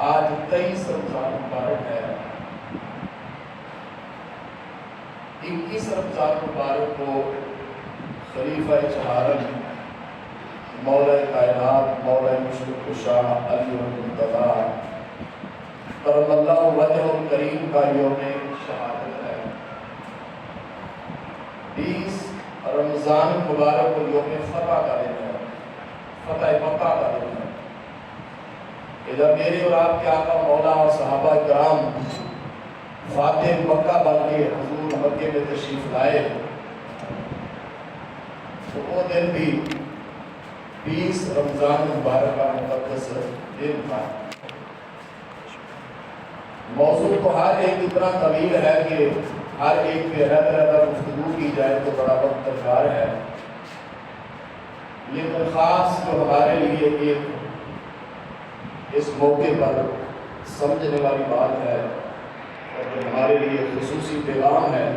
آج 23 رمضان مبارک ہے۔ 21 رمضان مبارک کو خلیفہ چہارم مولا کائنات مولا مشرق کشا علی المرتضیٰ کرم اللہ وجہ الکریم کا یوم شہادت ہے۔ 20 رمضان مبارک کو یوم فتح کا دن ہے، فتح مکہ کا دن ہے۔ ادھر میرے اور آپ کے آقا مولا اور صحابہ کرام فاتح مکہ بن کے حضور مکے میں تشریف لائے، تو وہ دن بھی 20 رمضان مبارک کا مقدس دن تھا۔ موضوع تو ہر ایک اتنا طویل ہے کہ ہر ایک پہ رہتا گفتگو کی جائے تو بڑا وقت درکار ہے، لیکن خاص جو ہمارے لیے ایک اس موقع پر سمجھنے والی بات ہے اور جو ہمارے لیے خصوصی پیغام ہے،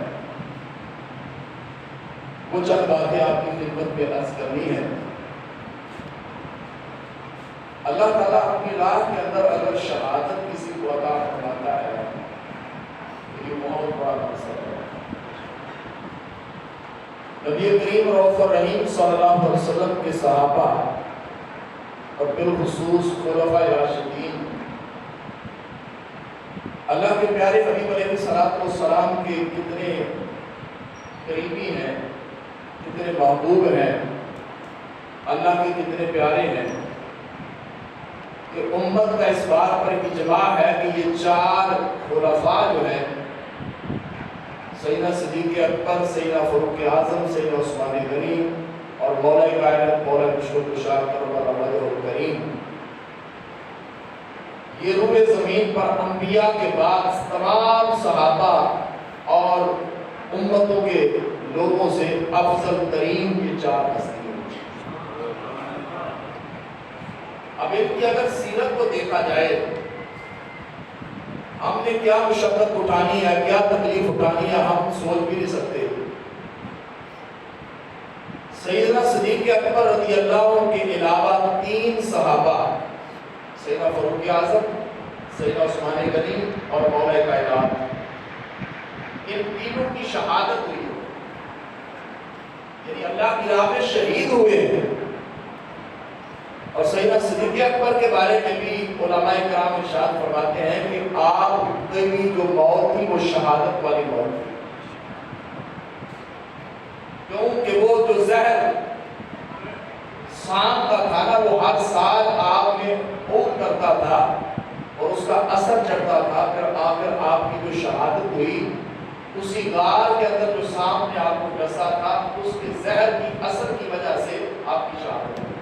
وہ چند باتیں آپ کی خدمت پہ عرض کرنی ہے۔ اللہ تعالیٰ اپنی راہ کے اندر اگر شہادت کسی کو عطا فرماتا ہے تو یہ بہت بڑا منصب ہے۔ نبی کریم رؤوف الرحیم صلی اللہ علیہ وسلم کے صحابہ اور بالخصوص خلفائے راشدین اللہ کے پیارے حبیب علیہ السلام کے کتنے قریبی ہیں، کتنے محبوب ہیں، اللہ کے کتنے پیارے ہیں کہ امت کا اس بات پر اجماع ہے کہ یہ 4 خلفاء جو ہیں، سیدنا صدیق اکبر، سیدنا فاروق اعظم، سیدنا عثمان غنی اور مولا کائنات مولا مشرق کشا کرم اللہ وجہ الکریم، یہ روئے زمین پر انبیاء کے بعد تمام صحابہ اور امتوں کے لوگوں سے افضل ترین یہ 4 ہستیاں۔ اب ان کی اگر سیرت کو دیکھا جائے، ہم نے کیا مشقت اٹھانی ہے، کیا تکلیف اٹھانی ہے، ہم سوچ بھی نہیں سکتے۔ سیدنا صدیق اکبر رضی اللہ عنہ کے علاوہ 3 صحابہ، سیدنا فاروق اعظم، سیدنا عثمان غنی اور مولا کائنات، ان تینوں کی شہادت ہوئی، یعنی اللہ کی راہ میں شہید ہوئے ہیں۔ اور سیدنا صدیق اکبر کے بارے میں بھی علماء کرام ارشاد فرماتے ہیں کہ آپ کی جو موت تھی وہ شہادت والی موت تھی، کیونکہ وہ جو زہر سام کا تھا نا، وہ ہر سال آپ میں پھونک کرتا تھا اور اس کا اثر چڑھتا تھا، پھر آخر آپ کی جو شہادت ہوئی اسی غار کے اندر جو سام نے آپ کو ڈسا تھا، اس کے زہر کی اثر کی وجہ سے آپ کی شہادت ہوئی۔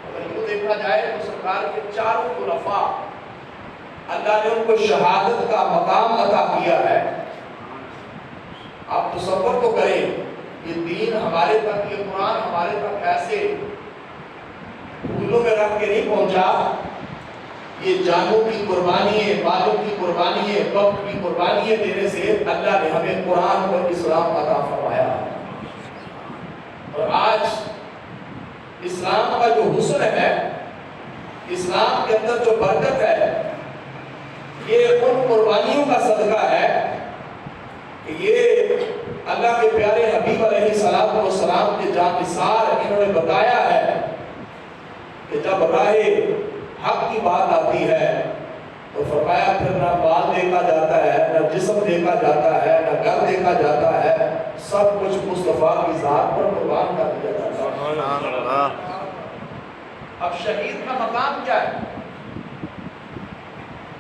اگر یہ دیکھا جائے تو سرکار کے 4 خلفاء اللہ نے ان کو شہادت کا مقام عطا کیا ہے۔ آپ تصور تو کریں، یہ دین ہمارے تک، یہ قرآن ہمارے تک ایسے پھولوں میں رکھ کے نہیں پہنچا، یہ جانوں کی قربانی، بالوں کی قربانی، وقت کی قربانی دینے سے اللہ نے ہمیں قرآن اور اسلام عطا فرمایا۔ اور آج اسلام کا جو حسن ہے، اسلام کے اندر جو برکت ہے، یہ ان قربانیوں کا صدقہ ہے کہ یہ اللہ کے پیارے حبیب علیہ السلام کے جانثار انہوں نے بتایا ہے کہ جب راہ حق کی بات آتی ہے تو فرمایا پھر نہ مال دیکھا جاتا ہے، نہ جسم دیکھا جاتا ہے، نہ گھر دیکھا جاتا ہے، سب کچھ مصطفیٰ کی ذات پر قربان کر دیا جاتا ہے۔ اب شہید کا مقام کیا ہے؟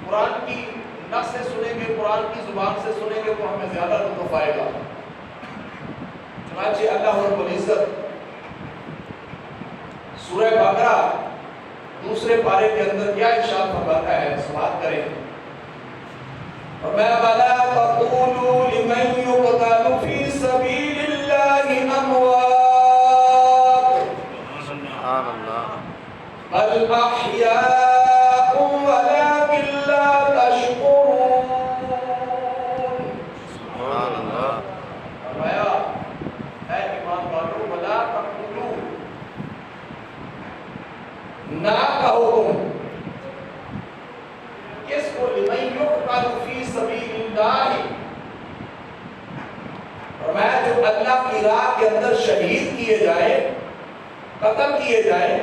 قرآن کی نص سے سنیں گے، قرآن کی زبان سے سنیں گے تو ہمیں زیادہ لطف آئے گا۔ چنانچہ اللہ رب العزت سورہ بقرہ دوسرے پارے کے اندر کیا ارشاد فرماتا ہے، سماعت کریں۔ وَمَا وَلَا تَقُولُوا لِمَنْ يُقْتَلُ فِي سَبِيلِ اللَّهِ أَمْوَاتٌ بَلْ أَحْيَاءٌ وَلَكِنْ لَا تَشْعُرُونَ۔ فرمایا اے ایمان والو، وَلَا تَقُولُوا، نہ کہو تم کس کو؟ لمن یقتل فی سبیل اللہ، فرمایا جو اللہ کی راہ کے اندر شہید کیے جائیں، قتل کیے جائیں،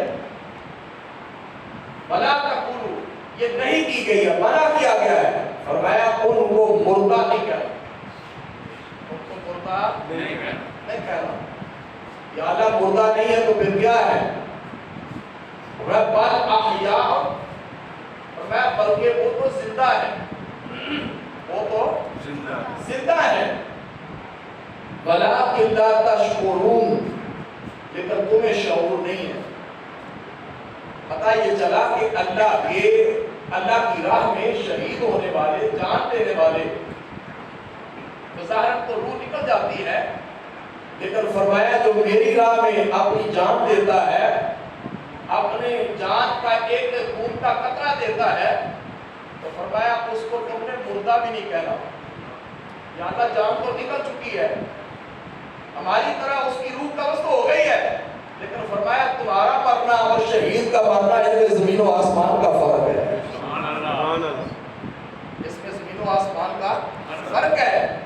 بلا تقولوا، یہ نہیں کی گئی ہے، منع کیا گیا ہے، فرمایا ان کو مردہ نہیں کہنا، ان کو مردہ نہیں کہنا، یا اللہ مردہ نہیں ہے تو پھر کیا ہے؟ بل احیاء، فرمایا بلکہ وہ تو زندہ ہے، وہ تو زندہ ہے، ولکن لا تشعرون، لیکن تمہیں شعور نہیں ہے۔ پتہ یہ چلا کہ اللہ کی راہ میں شہید ہونے والے، جان دینے والے، بظاہر تو روح نکل جاتی ہے، لیکن فرمایا جو میری راہ میں اپنی جان دیتا ہے، اپنے جان کا ایک خون کا قطرہ دیتا ہے، تو فرمایا اس کو تم نے مردہ بھی نہیں کہنا، یا اللہ جان تو نکل چکی ہے، ہماری طرح اس کی روح قبض تو ہو گئی ہے، لیکن فرمایا تمہارا مرنا اور شہید کا مرنا اس میں زمین و آسمان کا فرق ہے، اس میں زمین و آسمان کا فرق ہے۔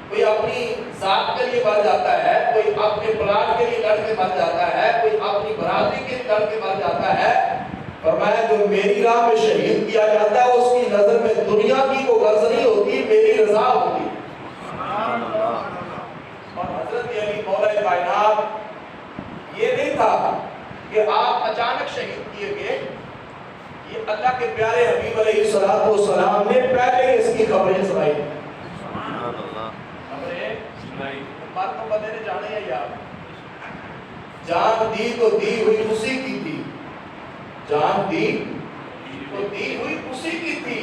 کوئی اپنی ذات کے لیے مر جاتا ہے، کوئی اپنے پلان کے لیے لڑ کے مر جاتا ہے، کوئی اپنی برادری کے لیے لڑ کے مر جاتا ہے، فرمایا جو میری راہ میں شہید کیا جاتا ہے اس کی نظر میں دنیا کی کوئی غرض نہیں ہوتی، میری رضا ہوتی ہے۔ اور حضرت علی مولا کائنات یہ نہیں تھا کہ آپ اچانک شہید کیے گئے، یہ اللہ کے پیارے حبیب علیہ السلام نے پہلے اس کی خبریں سنائی، بات تو بندے نے جانے ہے یار، جان دی تو دی ہوئی اسی کی تھی، جان دی تو دی ہوئی اسی کی تھی،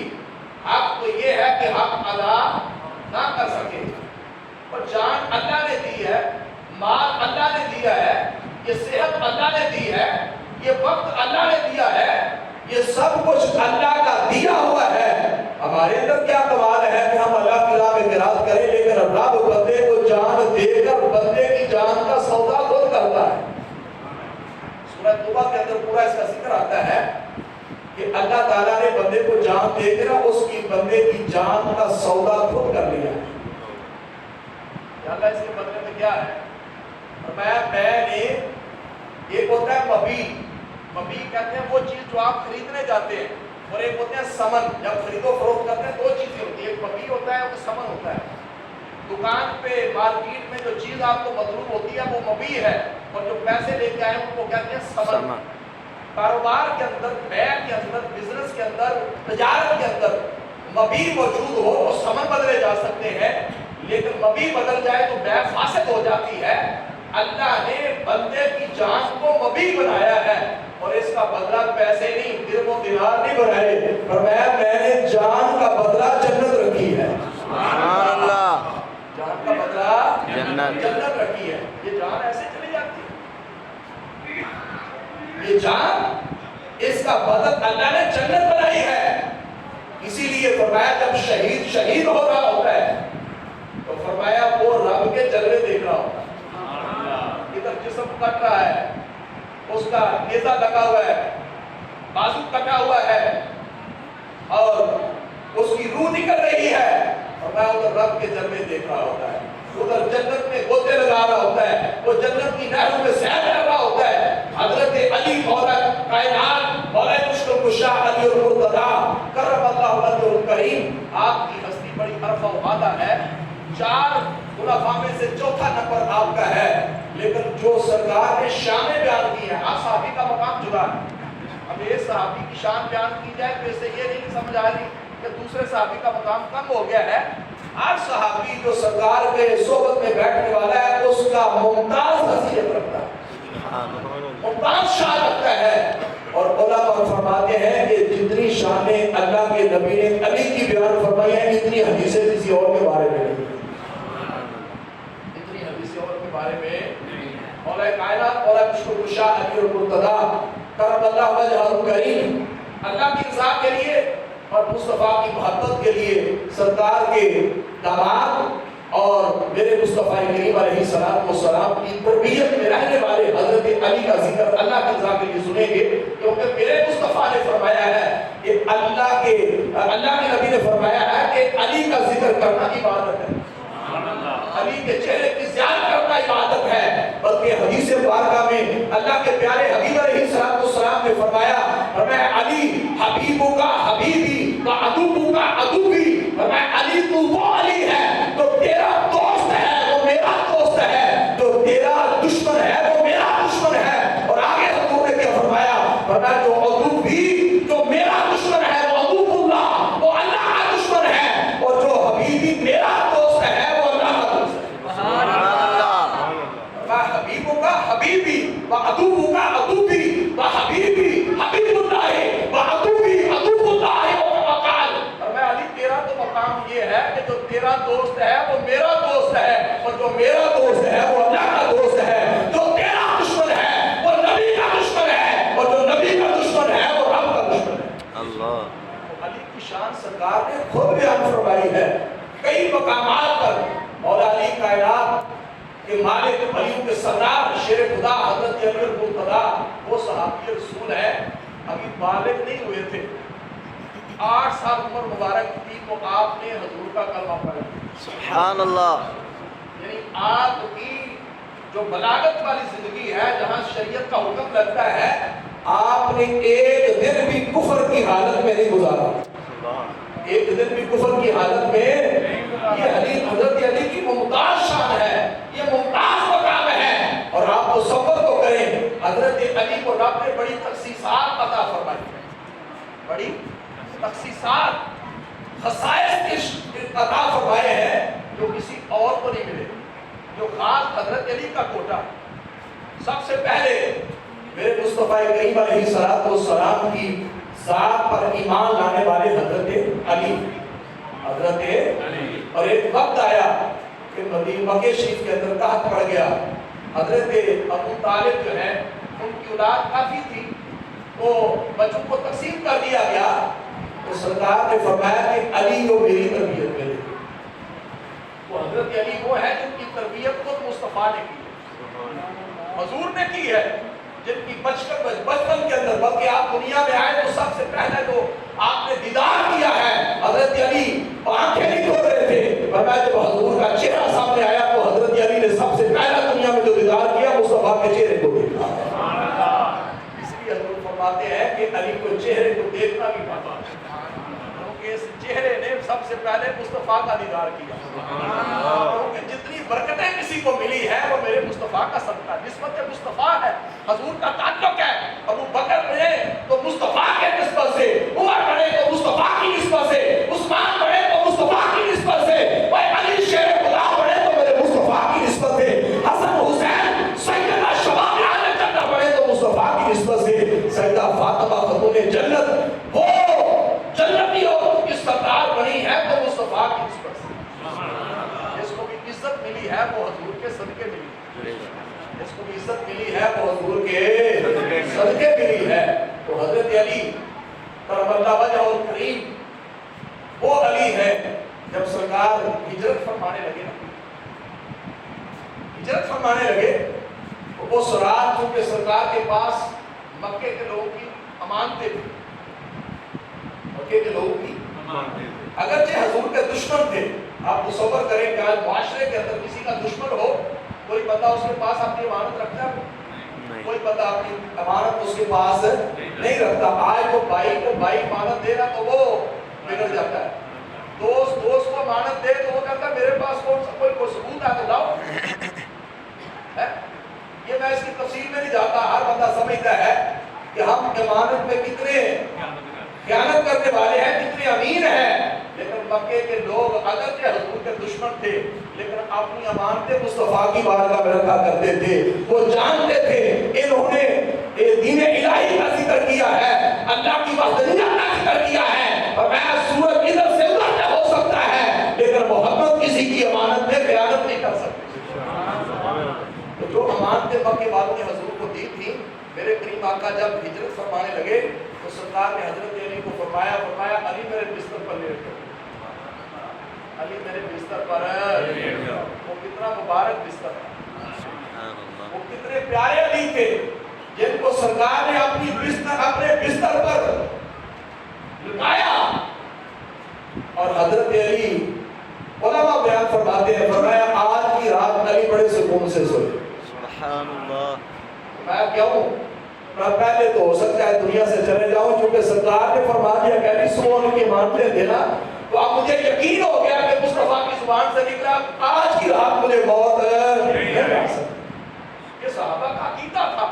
حق تو یہ ہے کہ حق ادا نہ کر سکے، اور جان اللہ نے دی ہے، مال اللہ نے دیا ہے، یہ صحت اللہ نے دی ہے، یہ وقت اللہ نے دیا ہے، یہ سب کچھ اللہ کا دیا ہوا ہے۔ ہمارے اندر کیا کمال ہے کہ ہم اللہ کی راہ میں خیرات کریں، لیکن رب بندے کو جان دے کر بندے کی جان کا سودا خود کرتا ہے۔ سورہ توبہ کے اندر پورا اس کا ذکر آتا ہے کہ اللہ تعالیٰ نے بندے کو جان دے کر اس کی بندے کی جان کا سودا خود کر لیا ہے۔ اللہ اس کے بدلے میں کیا ہے؟ فرمایا میں نے، ایک ہوتا ہے مبی کہتے ہیں وہ چیز جو آپ خریدنے جاتے ہیں، اور ایک ہوتے ہیں سمن، جب خرید و فروخت کرتے ہیں دو چیزیں ہوتی ہیں، ایک مبی ہوتا ہے اور سمن ہوتا ہے۔ دکان پہ مارکیٹ میں جو چیز آپ کو مطلوب ہوتی ہے وہ مبی ہے، اور جو پیسے لے کے آئے ان کو کہتے ہیں سمن۔ کاروبار کے اندر، بیع کے اندر، بزنس کے اندر، تجارت کے اندر مبی موجود ہو تو سمن بدلے جا سکتے ہیں، لیکن مبی بدل جائے تو بیع فاسد ہو جاتی ہے۔ اللہ نے بندے کی جان کو مبی بنایا ہے، اور اس کا بدلہ پیسے نہیں، درہم و دینار نہیں بنائے، فرمایا میں نے جان کا بدلہ جنت رکھی ہے۔ سبحان اللہ، جان کا بدلہ جنت رکھی ہے۔ یہ جان ایسے چلی جاتی ہے، یہ جان، اس کا بدل اللہ نے جنت بنائی ہے۔ اسی لیے فرمایا جب شہید ہو رہا ہوتا ہے تو فرمایا وہ رب کے جلوے دیکھ رہا ہوتا ہے، ادھر جسم کٹ رہا ہے، اس کا نیزہ لگا ہوا ہے، بازو کٹا ہوا ہے، اور اس کی روح نکل رہی ہے، فرمایا ادھر رب کے جلوے دیکھ رہا ہوتا ہے، ادھر جنت میں گوتے لگا رہا ہوتا ہے، وہ جنت کی نہروں میں سیر کر رہا ہوتا ہے۔ حضرت علی مولا کائنات، مولا مشکل کشا علی المرتضی کرم اللہ وجہہ الکریم، آپ کی ہستی بڑی عرفہ و عادہ ہے، 4 خلفاء میں سے چوتھا نمبر آپ کا ہے، لیکن جو سرکار نے شانیں بیان کی ہیں، آپ صحابی کا مقام جدا ہے۔ اب ایک صحابی کی شان بیان کی جائے تو اس سے یہ نہیں سمجھ آ رہی کہ دوسرے صحابی کا مقام کم ہو گیا ہے۔ ہر صحابی جو سرکار کے صحبت میں بیٹھنے والا ہے اس کا ممتاز حیثیت رکھتا ہے، ممتاز شان رکھتا ہے، اور علماء فرماتے ہیں کہ جتنی شانیں اللہ کے نبی نے علی کی بیان فرمائی ہیں اتنی حدیثیں کسی اور کے بارے میں نہیں، اتنی حدیثیں اور کے بارے میں مولا کائنات، مولا مشکل کشا علی المرتضی کرم اللہ وجہہ الکریم، اللہ کی رضا کے لیے اور مصطفیٰ کی محبت کے لیے سرکار کے داماد اور میرے مصطفیٰ کریم علیہ السلام کی تربیت میں رہنے والے حضرت علی کا ذکر اللہ کی رضا کے لیے سنیں گے، کیونکہ میرے مصطفیٰ نے فرمایا ہے کہ اللہ کے ذکر کرنا عبادت ہے، علی کے چہرے کی زیارت کرنا عبادت ہے۔ بلکہ حدیث مبارکہ میں اللہ کے پیارے حبیب علیہ السلام نے فرمایا علی حبیبوں کا حبیبی و عدوبوں کا عدوبی، فرمایا علی تو وہ علی ہے جو تیرا دوست ہے وہ میرا دوست ہے، جو تیرا دشمن ہے وہ میرا دشمن ہے۔ اور آگے حضور نے کیا فرمایا جو عدوبی جو میرا دشمن ہے وہ عدوب اللہ، وہ اللہ کا دشمن ہے، اور جو حبیبی میرا دوست ہے وہ اللہ کا دوست ہے۔ سبحان اللہ۔ حبیبوں کا حبیبی و عدوبوں کا عدوبی و حبیبی حبیب اللہ و عدوبی عدوب اللہ و قال۔ فرمایا علی تیرا تو مقام یہ ہے کہ جو تیرا دوست ہے وہ میرا دوست ہے، اور جو میرا دوست ہے وہ اللہ کا دوست ہے، جو تیرا دشمن ہے وہ نبی کا دشمن ہے، اور جو نبی کا دشمن ہے وہ رب کا دشمن ہے۔ اللہ علی کی شان سرکار نے خود بیان فرمائی ہے کئی مقامات پر۔ مولا علی کائنات کہ مالک علیوں کے سردار شیر خدا حضرت علی المرتضی وہ صحابی رسول ہے، ابھی بالغ نہیں ہوئے تھے، 8 سال عمر مبارک تھی تو آپ نے حضور کا کلمہ پڑھا۔ سبحان اللہ۔ یعنی آپ کی جو بلاغت والی زندگی ہے جہاں شریعت کا حکم لگتا ہے، آپ نے ایک دن بھی کفر کی حالت میں نہیں گزارا، ایک دن بھی کفر کی حالت میں۔ یہ علی حضرت علی کی ممتاز شان ہے، یہ ممتاز مقام ہے۔ اور آپ تصور تو کریں حضرت علی کو رب نے بڑی تخصیصات عطا فرمائی، بڑی تخصیصات خصائص عطا فرمائے ہیں جو کسی اور کو نہیں ملے، جو خاص حضرت علی کا کوٹا۔ سب سے پہلے میرے مصطفیٰ کریم علیہ السلام کی ذات پر ایمان لانے والے حضرت علی، حضرت علی۔ اور ایک وقت آیا کہ مکہ شریف کے اندر قحط پڑ گیا، حضرت ابو طالب جو ہیں ان کی اولاد کافی تھی، تو بچوں کو تقسیم کر دیا گیا، تو سرکار نے فرمایا کہ علی کو میری تربیت میں دے۔ تو حضرت علی وہ ہے جن کی تربیت خود مصطفیٰ نے کی ہے، حضور نے کی ہے، جن کی بچپن کے اندر، بلکہ آپ دنیا میں آئے تو سب سے پہلے جو آپ نے دیدار کیا ہے حضرت علی آنکھیں نہیں کھول رہے تھے، فرمایا جب حضور کا چہرہ سامنے آیا تو حضرت علی نے سب سے پہلا دنیا میں جو دیدار کیا مصطفیٰ کے چہرے کو دیکھا۔ اس لیے حضور فرماتے ہیں کہ علی کو چہرے کو دیکھنا بھی پڑتا ہے، کیونکہ اس چہرے نے سب سے پہلے مصطفیٰ کا دیدار کیا، کیونکہ جتنی برکتیں کسی کو ملی ہے وہ میرے مصطفیٰ کا صدقہ، نسبت مصطفیٰ ہے، حضور کا تعلق ہے۔ ابو بکر بڑھے تو مصطفیٰ کے نسبت سے، عمر بڑھے تو مصطفیٰ کی نسبت سے، عثمان بڑھے تو مصطفیٰ کی نسبت سے، علی شیر خدا بڑھے تو میرے مصطفیٰ کی نسبت سے، حسن حسین سیدنا شباب عالم جنت بڑھے تو مصطفیٰ کی نسبت سے، سیدہ فاطمہ خاتون جنت وہ جنتی عورتوں کی سردار بنی ہے تو مصطفیٰ کی نسبت سے۔ جس کو بھی عزت ملی ہے وہ حضور کے صدقے ملی ہے، جس کو بھی عزت ملی ہے وہ حضور کے صدقے ملی ہے۔ تو حضرت علی کرم اللہ وجہ الکریم وہ علی ہے جب سرکار ہجرت فرمانے لگے، ہجرت فرمانے لگے تو اس رات چونکہ سرکار کے پاس مکے کے لوگوں کی امانتیں تھیں، مکے کے لوگوں کی اگرچہ حضور کے دشمن تھے، آپ تصور کریں کہ آج معاشرے کے اندر کسی کا دشمن ہو، کوئی بندہ اس کے پاس اپنی امانت رکھتا ہے، کوئی بندہ اپنی امانت اس کے پاس نہیں رکھتا۔ آج تو بھائی کو بھائی امانت دے رہا تو وہ بگڑ جاتا ہے، دوست کو امانت دے تو وہ کہتا ہے میرے پاس کوئی ثبوت ہے تو لاؤ۔ یہ میں اس کی تفصیل میں نہیں جاتا، ہر بندہ سمجھتا ہے کہ ہم امانت میں کتنے خیانت کرنے والے ہیں، کتنے امین ہیں، لیکن مکے کے لوگ اگرچہ حضور کے دشمن تھے لیکن اپنی امانتیں مصطفیٰ کی بارگاہ میں رکھا کرتے تھے۔ وہ جانتے تھے انہوں نے دین الہی کا ذکر کیا ہے، اللہ کی وحدانیت کا ذکر کیا ہے، اور میں سورج ادھر سے ادھر سے ہو سکتا ہے لیکن محمد کسی کی امانت میں خیانت نہیں کر سکتے۔ تو جو امانتیں مکے والوں نے حضور کو دی تھی، میرے کریم آقا جب ہجرت فرمانے لگے تو سرکار نے حضرت علی کو فرمایا علی میرے بستر پر لیٹ جاؤ، علی میرے بستر پر۔ وہ کتنا مبارک بستر ہے، وہ کتنے پیارے علی تھے جن کو سرکار نے اپنے بستر پر لٹایا، اور حضرت علی فرماتے ہیں، فرمایا آج کی رات علی بڑے سکون سے سوئے. سبحان اللہ. میں کیوں؟ میں پہلے تو ہو سکتا ہے دنیا سے چلے جاؤں، چونکہ سرکار نے فرما دیا کہ علی سو ان کی مانتے تھے نا، تو اب مجھے یقین ہو گیا کہ مصطفیٰ کی زبان سے نکلا آج کی رات مجھے موت نہیں آ سکتی. یہ صحابہ کا عقیدہ تھا،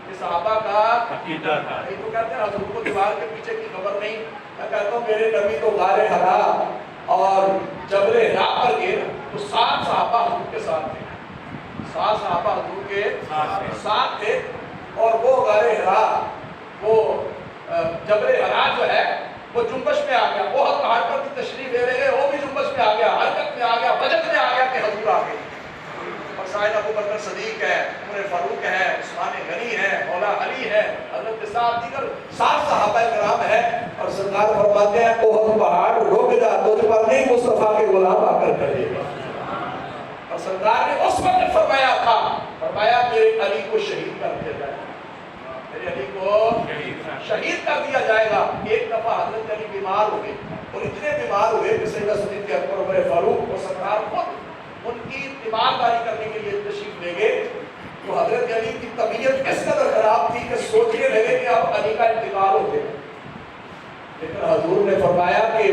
یہ صحابہ کا عقیدہ تھا. یہ تو کہتے ہیں حضور کو دیوار کے پیچھے کی خبر نہیں. میں کہتا ہوں میرے نبی تو غار حرا اور جبل حرا پر گئے تو 7 صحابہ حضور کے ساتھ تھے، 7 صحابہ حضور کے ساتھ تھے. اور وہ غار حرا، وہ جبل حرا جو ہے وہ جنبش میں آ گیا. بہت پہاڑ پر بھی تشریف لے رہے وہ بھی جنبش میں آ گیا، حرکت میں آ گیا، بجٹ میں آ گیا کہ حضور آ گئے. اور شاید ابو بکر صدیق ہے، عمر فاروق ہے، عثمان غنی ہے، مولا علی ہے، حضرت صاحب دیگر 7 صحابہ کرام ہیں. اور سرکار فرماتے ہیں احد پہاڑ رک جا، تجھ پر نہیں مصطفیٰ کے غلام آ کر کرے گا. اور سرکار نے اس وقت فرمایا تھا، فرمایا میرے علی کو شہید کر دیا جائے گا، میرے علی کو شہید کر دیا جائے گا. ایک دفعہ حضرت علی بیمار ہو گئے اور اتنے بیمار ہوئے کہ سیدنا صدیق اکبر عمر فاروق اور سرکار خود ان کی تیمارداری کرنے کے لیے تشریف لے گئے. تو حضرت علی کی طبیعت اس قدر خراب تھی کہ سوچنے لگے کہ اب علی کا انتقال ہو گیا. لیکن حضور نے فرمایا کہ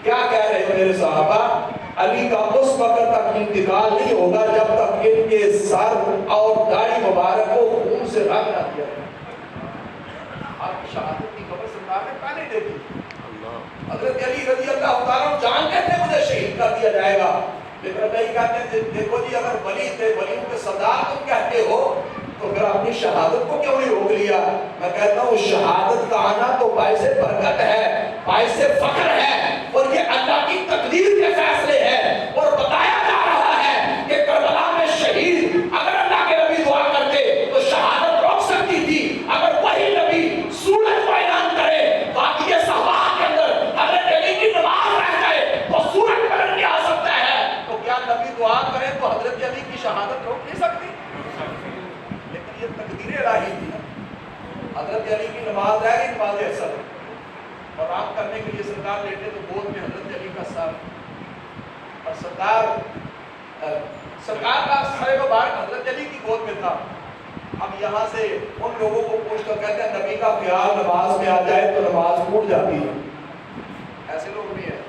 کیا کہہ رہے ہیں میرے صحابہ، علی کا اس وقت تک انتقال نہیں ہوگا جب تک ان کے سر اور داڑھی مبارک کو خون سے رنگ نہ کیا جائے. آپ کی شہادت کی خبر سرکار نے پہلے دے دی. حضرت علی رضی اللہ تعالیٰ جانتے تھے مجھے شہید کر دیا جائے گا، لیکن نہیں کہتے تھے دیکھو جی اگر ولی تھے، ولیوں کے سردار تم کہتے ہو تو پھر اپنی شہادت کو کیوں نہیں روک لیا. میں کہتا ہوں شہادت کا آنا تو باعث برکت ہے، باعث فخر ہے، اور یہ اللہ کی تقدیر کے فیصلے ہیں. اور بتایا جا رہا ہے کہ کربلا میں شہید اگر اللہ کے نبی دعا کرتے تو شہادت روک سکتی تھی. اگر وہی نبی سورج کو اعلان کرے باقی یہ صحابہ کے اندر حضرت علی کی نماز رہ جائے تو سورج پلٹ کے آ سکتا ہے، تو کیا نبی دعا کرے تو حضرت علی کی شہادت روک نہیں سکتی؟ لیکن یہ تقدیر الہی تھی. حضرت علی کی نماز ہے کہ نماز اثر، اور آرام کرنے کے لیے سرکار لیٹے تو گود میں حضرت علی کا سر، اور سرکار کا سر مبارک حضرت علی کی گود میں تھا. اب یہاں سے ان لوگوں کو پوچھ کر کہتے ہیں نبی کا خیال نماز میں آ جائے تو نماز ٹوٹ جاتی ہے. ایسے لوگ بھی ہیں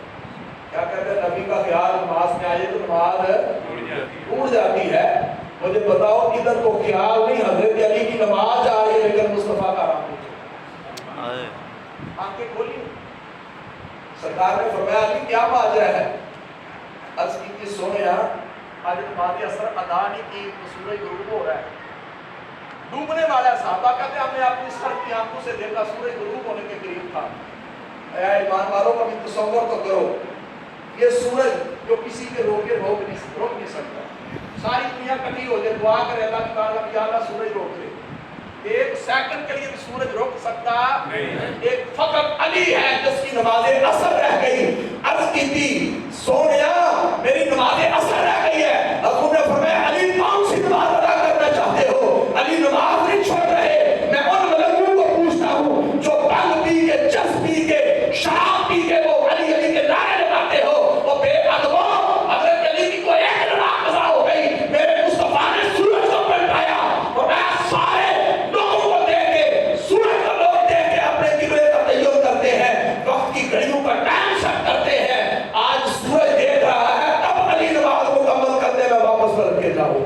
کیا کہتے ہیں نبی کا خیال نماز میں آ جائے تو نماز ٹوٹ جاتی ہے. مجھے بتاؤ کدھر تو خیال نہیں، حضرت علی کی نماز آ رہی ہے لیکن مصطفیٰ کا آرام نہیں. آنکھیں کھولی، سرکار نے فرمایا علی کیا ماجرا ہے؟ عرض کی تھی سونے آج نماز اثر ادا نہیں کی تو سورج غروب ہو رہا ہے، ڈوبنے والا ہے. صحابہ کہتے ہیں ہم نے اپنی سر کی آنکھوں سے دیکھا سورج غروب ہونے کے قریب تھا. اے ایمان والوں کبھی تصور تو کرو، یہ سورج جو کسی کے روک نہیں سکتا، ساری دنیا کٹھی ہو جائے دعا کرے اللہ کی بارگاہ میں یا اللہ سورج روک دے، ایک سیکنڈ کے لیے بھی سورج روک سکتا نہیں. ایک فقط علی ہے جس کی نماز اثر رہ گئی. عرض کی تھی سونیا میری نماز اثر رہ گئی ہے. حضور نے فرمایا علی کون سی نماز ادا کرنا چاہتے ہو؟ علی نماز نہیں چھوڑ رہے. میں ان ملکوں کو پوچھتا ہوں جو بنگ پی کے، چس پی کے، شراب پی کے وہ علی علی کے نعرے لگاتے ہو، وہ بے ادبو حضرت علی کی کوئی ایک نماز قضا ہو گئی، میرے مصطفیٰ نے سورج کو پلٹایا اور میں سارے لوگوں کو دیکھ کے، سورج کو لوگ دیکھ کے اپنے قبلے کا تعین کرتے ہیں، وقت کی گھڑیوں کا ٹائم سیٹ کرتے ہیں. آج سورج دیکھ رہا ہے تب علی نماز مکمل کرتے میں واپس پلٹ کے جاؤں.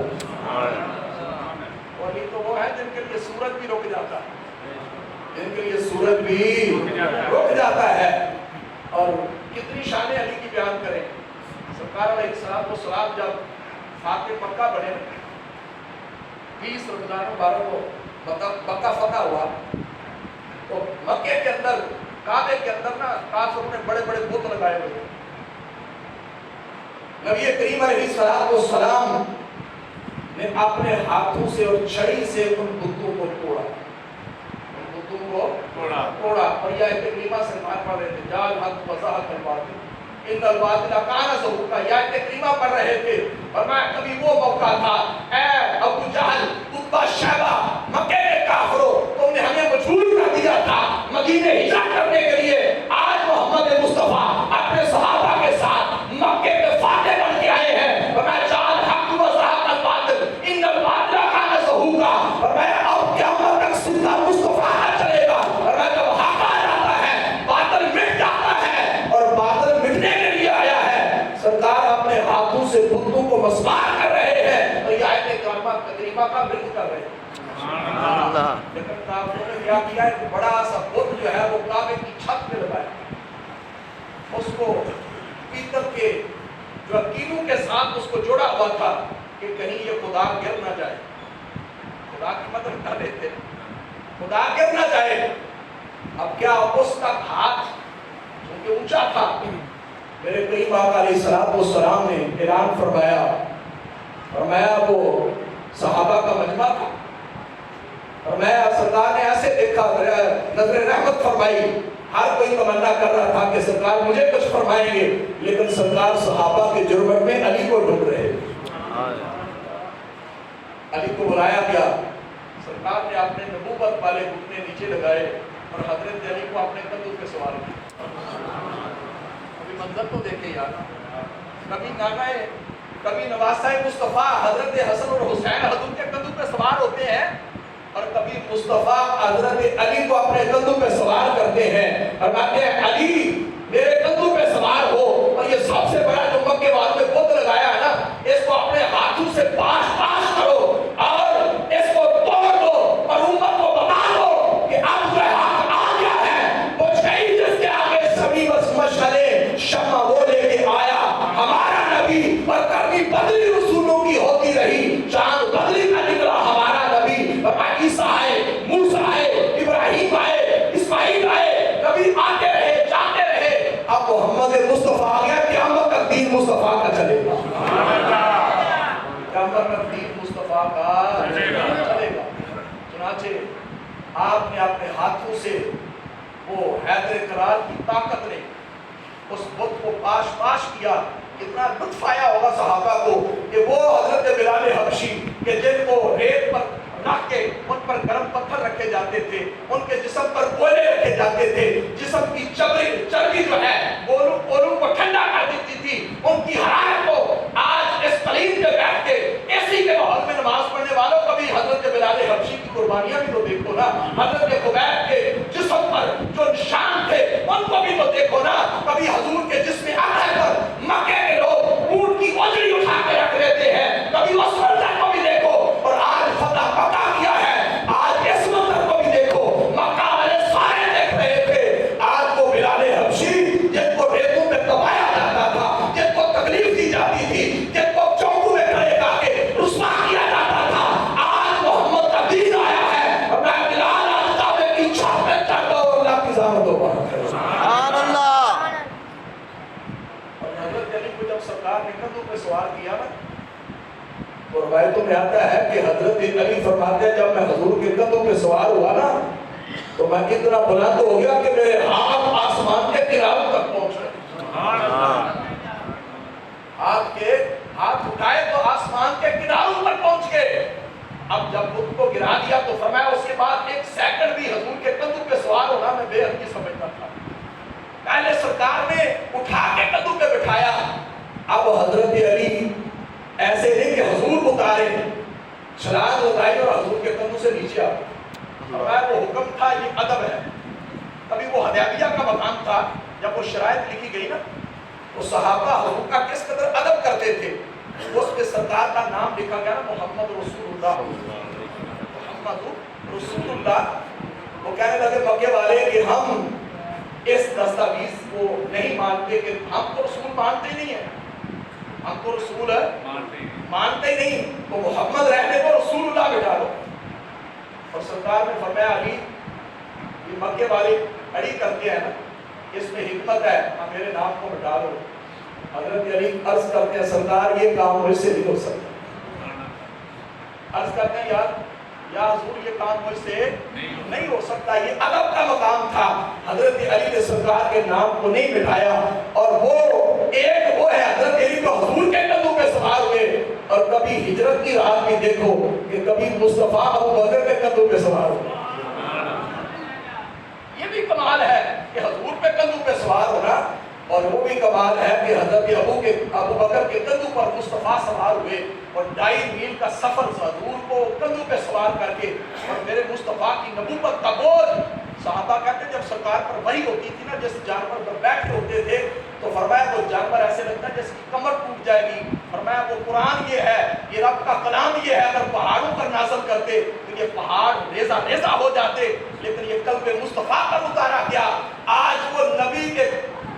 علی تو وہ ہے جن کے لیے سورج بھی رک جاتا ہے، جن کے لیے سورج بھی رک جاتا ہے. اور کتنی شان علی کی بیان کریں. سرکار علیہ السلام جب فاتح مکہ بنے 20 رمضان مبارک کو مکہ فتح ہوا تو مکے کے اندر کعبے کے اندر نا کافروں نے بڑے بڑے بت لگائے ہوئے. نبی کریم علیہ السلام نے اپنے ہاتھوں سے اور چھڑی سے ان بتوں کو توڑا، توڑا. اور یہ آیت کریمہ سے مان پڑھ رہے تھے جال حق وضاحت الباطل ان الباطل کان زہوقا. یہ آیت کریمہ پڑھ رہے تھے اور میں کبھی وہ موقع تھا اے ابو جہل، عتبہ، شیبہ، مکے کے کافروں تم نے ہمیں مجبور کر دیا تھا مدینے ہجرت کرنے کے لیے. آج محمد مصطفیٰ اپنے صحابہ کے ساتھ مکے کے فاتح بن کے آئے کو مسمار کر رہے ہیں اور یہ آیت کریمہ کا ملک کر رہے ہیں. لیکن کافروں نے کیا کیا ہے کہ بڑا سا بت جو ہے وہ کعبے کی چھت پہ لگایا, اس کو پیتل کے جو عقیدوں کے ساتھ اس کو جوڑا ہوا تھا کہ کہیں یہ خدا گر نہ جائے, خدا کی مدد کر لیتے, خدا گر نہ جائے. اب کیا اس کا ہاتھ کیونکہ اونچا تھا, میرے کریم آقا علیہ السلام نے اعلان فرمایا وہ صحابہ کا مجمع تھا, فرمایا سرکار نے ایسے دیکھا, نظر رحمت فرمائی, ہر کوئی تمنا کر رہا تھا کہ سرکار مجھے کچھ فرمائیں گے, لیکن سرکار صحابہ کے جرمن میں علی کو ڈھونڈ رہے. علی کو بلایا گیا, سرکار نے اپنے نبوت والے گھٹنے نیچے لگائے اور حضرت علی کو اپنے کندھوں پہ سوار کیا. ابھی منظر تو دیکھیں یار, کبھی نانائے کبھی نواسہ مصطفیٰ حضرت حسن اور حسین حضور کے کندھوں پہ سوار ہوتے ہیں, اور کبھی مصطفیٰ حضرت علی کو اپنے کندھوں پہ سوار کرتے ہیں اور کہتے ہیں علی میرے کندھوں پہ سوار ہو. اور یہ سب سے بڑا جو مکے والوں نے بت لگایا ہے نا, اس کو اپنے ہاتھوں سے پاش کرو اور اس کو توڑ دو اور امت کو بتا دو کہ اب جو حق آ گیا ہے. وہ شہید جس کے آگے سبھی بس مشعلے شمع وہ لے کے آیا ہمارا نبی, اور کرنی بدلی رسولوں کی ہوتی رہی, چاند بدلی کا نکلا ہمارا نبی. عیسیٰ آئے, موسیٰ آئے, ابراہیم آئے, اسماعیل آئے, کبھی آتے رہے جاتے رہے. اب محمد مصطفیٰ آ گیا, قیامت تک دین مصطفیٰ کا چلے گا, قیامت تک دین مصطفیٰ کا چلے گا. چنانچہ آپ نے اپنے ہاتھوں سے وہ حیدر کرار کی طاقت نے اس بت کو پاش کیا. اتنا لطف آیا ہوگا صحابہ کو کہ وہ حضرت بلال حبشی کہ جن کو ریت پر رکھ کے ان پر گرم پتھر رکھے جاتے تھے, ان کے جسم پر کوئلے رکھے جاتے تھے, جسم کی چربی جو ہے پولوں کو ٹھنڈا کر دیتی تھی, ان کی حرارت کو آج اس قلیب پہ بیٹھ کے اسی کے ماحول میں نماز پڑھنے والوں, کبھی حضرت بلال حبشی کی قربانیاں بھی تو دیکھو نا, حضرت خبیب کے جسم پر جو نشان تھے ان کو بھی تو دیکھو نا. کبھی حضور کے جسم اطہر پر مکے کے لوگ اونٹ کی اوجڑی اٹھا کے رکھ لیتے ہیں, کبھی اس منظر کو بھی دیکھو. اور آج فتح پتا کیا ہے, آج اس منظر کو بھی دیکھو. مکہ والے سارے دیکھ رہے تھے, آج وہ بلال حبشی جن کو ریتوں میں دبایا جاتا تھا, جن کو تکلیف دی جاتی تھی, جن کو چوکوں میں کھڑے کر کے رسوا کیا جاتا تھا, آج محمد کا دین آیا ہے. اور میں بلال آج کعبے کی چھت پہ چڑھ دو, اللہ کی زحمت ہو بات. سبحان اللہ. اور حضرت علی کو جب سرکار نے کندھوں پہ سوار کیا نا, اور روایتوں میں آتا ہے کہ حضرت علی فرماتے ہیں جب میں حضور کے کندھوں پہ سوار ہوا نا تو میں اتنا بلند ہو گیا کہ میرے ہاتھ آسمان کے کناروں تک پہنچ گئے. آپ کے ہاتھ اٹھائے تو آسمان کے کناروں پر پہنچ گئے. اب جب بت کو گرا دیا تو فرمایا اس کے بعد ایک سیکنڈ بھی حضور کے کندھوں پہ سوار ہونا میں بے حد سمجھتا تھا. پہلے سرکار نے اٹھا کے کندھوں پہ بٹھایا, اب حضرت علی ایسے نہیں کہ حضور اتارے, چھلانگ لگائی اور حضور کے کندھوں سے نیچے آ. فرمایا وہ حکم تھا, یہ ادب ہے. ابھی وہ حدیبیہ کا مقام تھا, جب وہ شرائط لکھی گئی نا تو صحابہ حضور کا کس قدر ادب کرتے تھے. اس پہ سرکار کا نام لکھا گیا نا, محمد رسول اللہ, محمد رسول اللہ. وہ کہنے لگے مکے والے کہ ہم اس دستاویز کو نہیں مانتے, کہ ہم تو رسول مانتے نہیں ہیں, ہم تو رسول مانتے ہی نہیں, تو محمد رہنے کو رسول اللہ بٹھا دو. اور سرکار نے فرمایا علی یہ مکے والے اڑی کرتے ہیں نا, اس میں حکمت ہے, ہم میرے نام کو مٹا دو. حضرت علی عرض کرتے ہیں سرکار یہ کام مجھ سے نہیں ہو سکتا. عرض کرتے ہیں یا حضور یہ کام مجھ سے نہیں ہو سکتا. یہ ادب کا مقام تھا. حضرت علی نے سرکار کے نام کو نہیں مٹایا, اور وہ ایک وہ ہے حضرت علی کو حضور کے کندھوں پہ سوار ہوئے. اور کبھی ہجرت کی رات بھی دیکھو کہ کبھی مصطفیٰ ابو بکر کے کندھوں پہ سوار ہوئے. یہ بھی کمال ہے کہ حضور پہ کندھوں پہ سوار ہونا, اور وہ بھی کمال ہے کہ حضرت ابو بکر کے کندھوں پر مصطفیٰ سوار ہوئے, اور 2.5 میل کا سفر حضور کو کندھوں پہ سوار کر کے, اور میرے مصطفیٰ کی نبوت کا بوجھ. صحابہ کہتے ہیں جب سرکار پر وحی ہوتی تھی نا, جس جانور پر بیٹھے ہوتے تھے تو فرمایا وہ جانور ایسے لگتا ہے جس کی کمر ٹوٹ جائے گی. فرمایا فرمایا وہ قرآن یہ ہے، یہ رب کا کلام یہ ہے، اگر پہاڑوں پر نازل کرتے تو یہ پہاڑ ریزہ ریزہ ہو جاتے، لیکن یہ قلب مصطفیٰ پر اتارا گیا۔ آج وہ نبی کے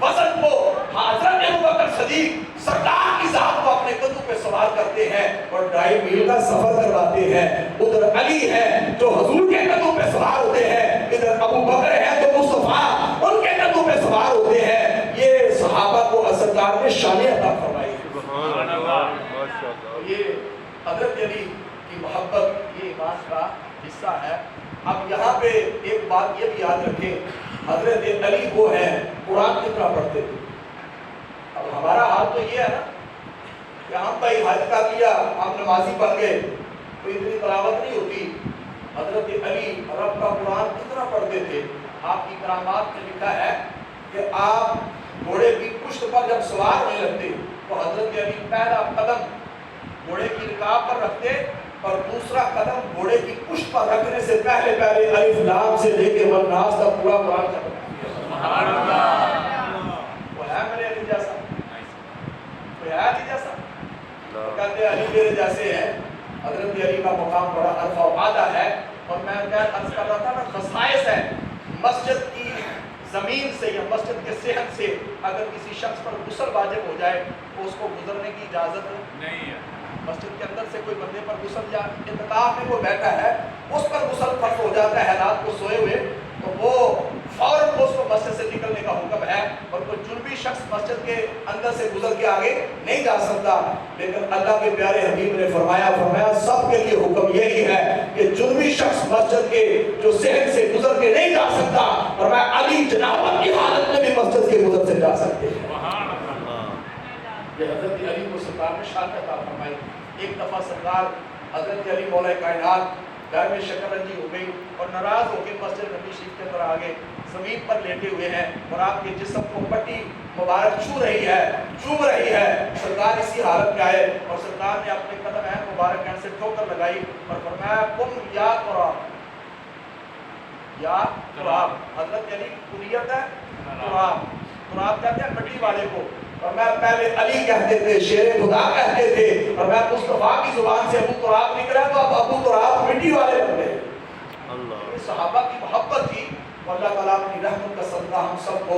وزن کو حضرت ابوبکر صدیق سرکار کی ذات کو اپنے کندھوں پہ سوار کرتے ہیں اور 2.5 میل کا سفر کرواتے ہیں۔ ادھر علی ہے جو حضور کے کندھوں پہ سوار ہوتے ہیں، ادھر ابوبکر ہے جو مصطفیٰ ان کے کندھوں پہ سوار ہوتے ہیں۔ یہ صحابہ کو سرکار نے شان عطا فرمائی۔ سبحان اللہ، ماشاءاللہ۔ یہ حضرت علی کی محبت یہ ایمان کا حصہ ہے۔ اب یہاں پہ ایک بات یہ بھی یاد رکھیں، حضرت علی وہ ہے قرآن کتنا پڑھتے تھے۔ اب ہمارا حال تو یہ ہے نا کہ ہم بھائی حج کر لیا، ہم نمازی بن گئے، کوئی اتنی تلاوت نہیں ہوتی۔ حضرت علی رب کا قرآن کتنا پڑھتے تھے۔ آپ کی کرامات میں لکھا ہے کہ آپ گھوڑے کی پشت پر جب سوار ہونے لگتے تو حضرت علی پہلا قدم گھوڑے کی رکاب پر رکھتے اور دوسرا قدم گھوڑے کی پشت پر رکھنے سے پہلے الف لام سے لے کے والناس تک پورا قرآن ختم کیا۔ سبحان اللہ۔ وہ ہے میرے علی جیسا، کوئی ہے علی جیسا؟ کہتے علی میرے جیسے ہیں۔ حضرت علی کا مقام بڑا عرفہ و عادہ ہے، اور میں عرض کر رہا تھا نا خصائص ہے۔ مسجد کی زمین سے یا مسجد کے صحن سے اگر کسی شخص پر غسل واجب ہو جائے تو اس کو گزرنے کی اجازت نہیں ہے۔ مسجد کے اندر سے کوئی بندے پر غسل یا اعتکاف میں وہ بیٹھا ہے، اس پر غسل فرض ہو جاتا ہے رات کو سوئے ہوئے، تو وہ فوراً اس کو مسجد سے نکلنے کا حکم ہے، اور کوئی جنبی شخص مسجد کے اندر سے گزر کے آگے نہیں جا سکتا۔ لیکن اللہ کے پیارے حبیب نے فرمایا سب کے لیے حکم یہی ہے کہ جنبی شخص مسجد کے جو صحن سے گزر کے نہیں جا سکتا، فرمایا علی جنابت کی حالت میں بھی مسجد کے گزر سے جا سکتے ہیں۔ یہ حضرت علی کو سرکار نے شان عطا فرمائی۔ ایک دفعہ سرکار حضرت علی مولا کائنات گھر میں شکر رنجی ہو گئی اور ناراض ہو کے مسجد نبی شریف کے اندر آگے زمین پر لیٹے ہوئے ہیں، اور آپ کے جسم کو پٹی مبارک چھو رہی ہے، چوم رہی ہے۔ سرکار اسی حالت میں آئے اور سرکار نے اپنے قدم مبارک سے ٹھوکر لگائی اور فرمایا قم یا تراب، یا تراب۔ حضرت علی کنیت ہے تراب، تراب کہتے ہیں مٹی والے کو، اور میں پہلے علی کہتے تھے، شیر خدا کہتے تھے، اور میں مصطفیٰ کی زبان سے ابو تراب نکلا تو اب ابو تراب مٹی والے بن گئے۔ یہ صحابہ کی محبت تھی، اور اللہ تعالیٰ اپنی رحمت کا صدقہ ہم سب کو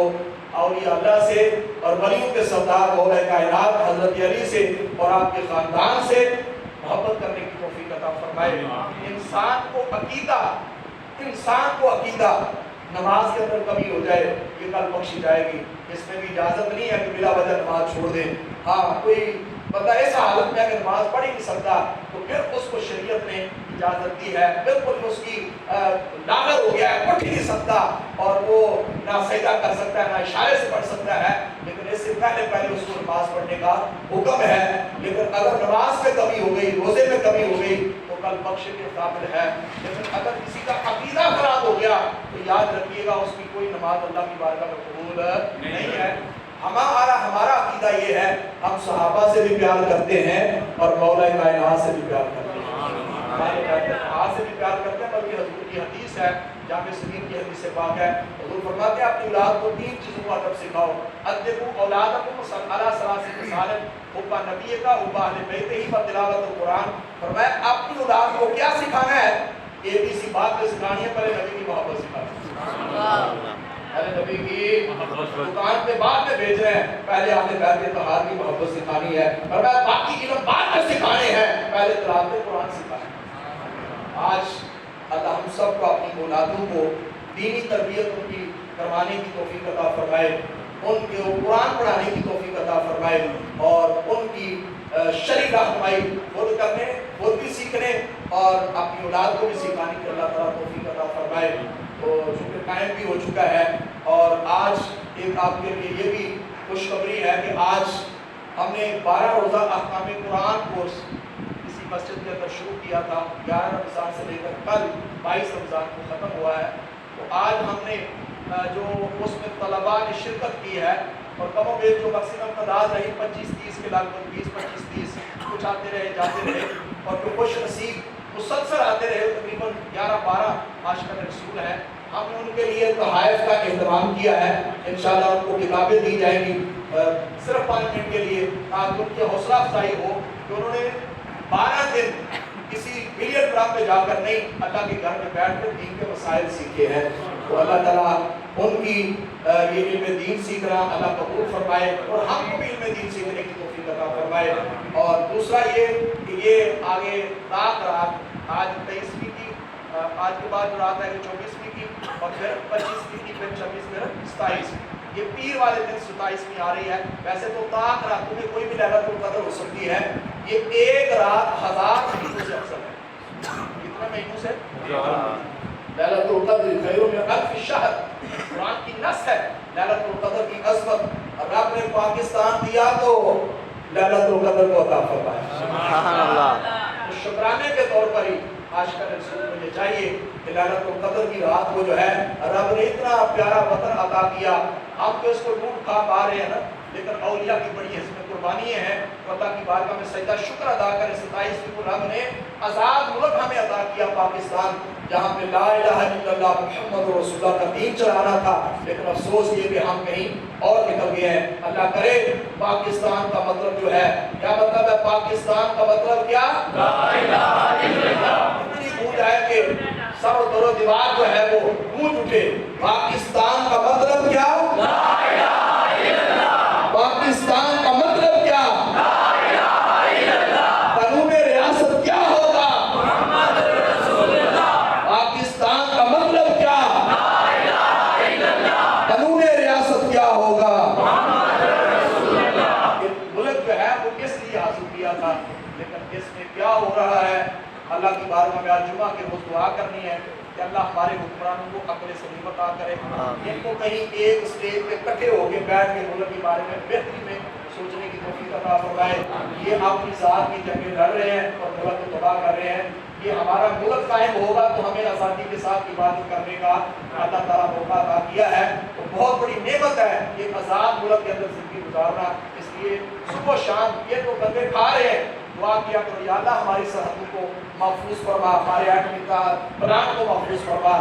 اولیاء اللہ سے اور ولیوں کے سردار مولا کائنات حضرت علی سے اور آپ کے خاندان سے محبت کرنے کی توفیق عطا فرمائے۔ انسان کو عقیدہ نماز کے اندر کمی ہو جائے یہ کل بخشی جائے گی، اس میں بھی اجازت نہیں ہے کہ بلا وجہ نماز چھوڑ دیں۔ ہاں کوئی بندہ ایسا حالت میں اگر نماز پڑھ ہی نہیں سکتا تو پھر اس کو شریعت نے اجازت دی ہے، بالکل اس کی لاغر ہو گیا ہے، اٹھ ہی نہیں سکتا، اور وہ نہ سجدہ کر سکتا ہے نہ اشارے سے پڑھ سکتا ہے، لیکن اس سے پہلے اس کو نماز پڑھنے کا حکم ہے۔ لیکن اگر نماز میں کمی ہو گئی، روزے میں کمی ہو گئی تو کل بخشے کے قابل ہے، لیکن اگر کسی کا عقیدہ خراب ہو گیا تو یاد رکھیے گا اس کی کوئی نماز اللہ کی بارگاہ میں قبول نہیں ہے۔ ہمارا عقیدہ یہ ہے، ہم صحابہ سے بھی پیار کرتے ہیں اور مولا کائنات سے بھی پیار کرتے ہیں، ہمارے کائنات سے بھی پیار کرتے ہیں، بلکہ حضور کی حدیث ہے، جامع صغیر کی حدیث پاک ہے، حضور فرماتے ہیں اپنی اولاد کو 3 چیزوں کا ادب سکھاؤ، ادبوا اولادکم علی ثلاث خصال، حب نبی کا، حب اہل بیت ہی، و تلاوت القرآن۔ فرمایا اپنی اولاد کو کیا سکھانا ہے؟ ABC بات میں سکھانی ہے، پہلے نبی کی محبت سکھانی ہے، پہلے نبی کی دکان پہ بعد میں بھیج رہے ہیں، پہلے آپ نے بیت اتحاد کی محبت سکھانی ہے، اور باقی علم بعد میں سکھانے ہیں، پہلے تلاوت قرآن سکھانا ہے۔ آج اللہ ہم سب کو اپنی اولادوں کو دینی تربیت ان کی کروانے کی توفیق عطا فرمائے، ان کے قرآن پڑھانے کی توفیق عطا فرمائے، اور ان کی شرعی رہنمائی خود کرنے، خود بھی سیکھنے اور اپنی اولاد کو بھی سکھانے کی اللہ تعالیٰ توفیق عطا فرمائے۔ تو چونکہ ٹائم بھی ہو چکا ہے، اور آج ایک آپ کے لیے یہ بھی خوشخبری ہے کہ آج ہم نے 12 روزہ احکام قرآن کورس اسی مسجد کے اندر شروع کیا تھا، 11 رمضان سے لے کر کل 22 رمضان کو ختم ہوا ہے۔ تو آج ہم نے جو اس میں طلباء نے شرکت کی ہے، اور کم و بیش جو میکسیمم تعداد رہی 25-30 کے لگ بھگ 20-25-30 کچھ آتے رہے جاتے رہے، اور جو خوش نصیب مسلسل آتے رہے تقریباً 11-12 عاشقان رسول ہیں۔ ہم نے ان کے لیے تحائف کا اہتمام کیا ہے، انشاءاللہ ان کو کتابیں دی جائیں گی صرف 5 منٹ کے لیے، تاکہ ان کی حوصلہ افزائی ہو کہ انہوں نے 12 دن کسی بلین کلب پہ جا کر نہیں، اللہ کے گھر میں بیٹھ کر دین کے مسائل سیکھے ہیں۔ تو اللہ تعالیٰ ان کی یہ علم دین سیکھنا اللہ قبول فرمائے اور ہم کو بھی علم دین سیکھنے کی توفیق عطا فرمائے۔ اور دوسرا یہ کہ یہ آگے رات آج 23ویں کی، آج کے بعد رات ہے 24ویں کی، اور پھر 25ویں کی، پھر 26 پھر 27، یہ پیر والے دن 27ویں آ رہی ہے۔ ویسے تو طاق رات میں کوئی بھی لیلۃ القدر ہو سکتی ہے، یہ ایک رات 1000 مہینوں سے افضل ہے۔ کتنے مہینوں سے؟ لیلۃ القدر خیر من الف شہر، قرآن کی نص ہے لیلۃ القدر کی عظمت۔ رب نے پاکستان دیا تو لیلۃ القدر کو عطا فرمایا، سبحان اللہ۔ شکرانے کے طور پر ہی عاشقان رسول کو یہ چاہیے کہ لیلۃ القدر کی رات کو جو ہے رب نے اتنا پیارا وطن عطا کیا، ہم تو اس کو لوٹ کھا پا رہے ہیں نا، لیکن اولیاء کی بڑی اس میں قربانیاں ہیں۔ اللہ کی بارگاہ میں سجدہ شکر ادا کریں 27 کو رب نے آزاد ملک ہمیں عطا کیا پاکستان، جہاں پہ لا الہ الا اللہ محمد رسول اللہ کا دین چلانا تھا، لیکن افسوس یہ کہ ہم کہیں اور نکل گئے ہیں۔ اللہ کرے پاکستان کا مطلب جو ہے، کیا مطلب ہے پاکستان کا مطلب؟ کیا لا الہ الا اللہ، اتنی گونج ہے کہ سر و در و دیوار جو ہے وہ گونج اٹھے۔ پاکستان کا مطلب کیا؟ لا الہ الا اللہ۔ پاکستان کا مطلب کیا؟ لا الہ الا اللہ۔ قانون ریاست کیا ہوگا؟ محمد رسول اللہ۔ پاکستان کا مطلب کیا؟ لا الہ الا اللہ۔ قانون ریاست کیا ہوگا؟ محمد رسول اللہ۔ یہ ملک جو ہے وہ کس لیے حاصل کیا تھا، لیکن اس میں کیا ہو رہا ہے؟ اللہ کی بارگاہ میں آج جمعہ کے روز دعا کرنی ہے کہ اللہ ہمارے حکمرانوں کو عقل سلیم عطا کرے، ان کو کہیں ایک اسٹیج پہ اکٹھے ہو کے بیٹھ کے ملک کے بارے میں بہتری میں سوچنے کی توفیق عطا فرمائے۔ یہ اپنی ذات کی جنگیں لڑ رہے ہیں اور ملک کو تباہ کر رہے ہیں، یہ ہمارا ملک قائم ہوگا تو ہمیں آزادی کے ساتھ عبادت کرنے کا اللہ تعالیٰ موقع عطا کیا ہے، تو بہت بڑی نعمت ہے یہ آزاد ملک کے اندر زندگی گزارنا۔ اس لیے صبح و شام یہ تو بندے کھا رہے ہیں، دعا کیا کرو یا اللہ ہماری سرحدوں کو محفوظ فرما، ہمارے ایٹمی پلانٹ کو محفوظ فرما۔